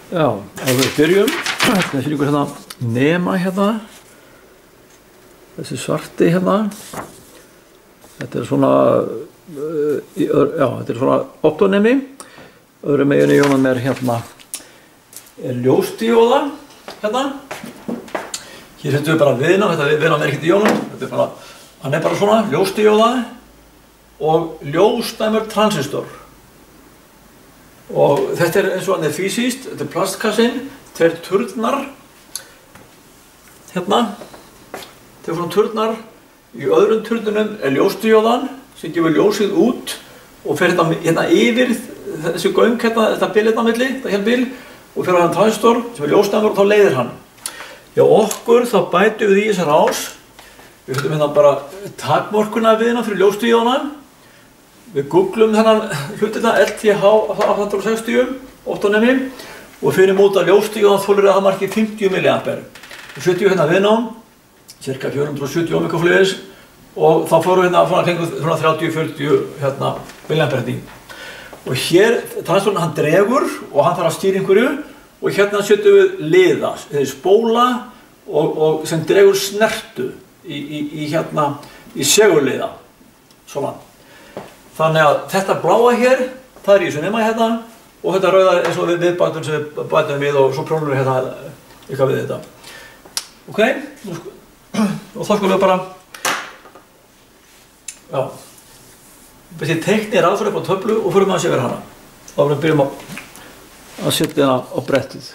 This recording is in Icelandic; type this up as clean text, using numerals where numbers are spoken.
Já, ef við byrjum, það fyrir ykkur hérna nema hérna, þessi svarti hérna, þetta svona, þetta svona optonemi, öðru meginu jónum hérna, ljósdíóða, hérna, hér hittum við bara viðnám, þetta viðnám ekkert í jónum, þetta bara, hann bara svona, ljósdíóða og ljósdæmur transistor. Og þetta eins og hann fysiskt, þetta plastkassinn, tveir turnar, hérna, þetta svona turnar, í öðrum turnunum ljósdíóðan sem gefur ljósið út og fer hérna yfir þessi göng hérna, þetta bil hérna á milli, þetta hérna bil, og fer á hann transistor sem ljósdæmur og þá leiðir hann. Já, okkur þá bætum við í þessar rás, við höfum hérna bara takmörkuna við hérna fyrir ljósdíóðana. Við googlum þennan hlutina LTH 860, optonemi, og finnum út að ljósdíóðan þolir að það marki 50 mA. Við setjum hérna viðnám, ca. 470 ohmikafluðis, og þá fórum við hérna kringum 30-40 hérna, mA í. Og hér, transistorinn hann dregur og hann þarf að stýra einhverju, og hérna setjum við liða, þeir spóla og sem dregur snertu í segulliða, svona. Þannig að þetta bláa hér, það í þessu nema hérna, og þetta rauða eins og við bætum sem við bætum við og svo prjónum við hérna eitthvað við þetta. Ok, og þá skulum við bara, já, þessi teiknir aðfara upp á töflu og förum að sé verið hana. Þá byrjum við að setja hérna á brettið.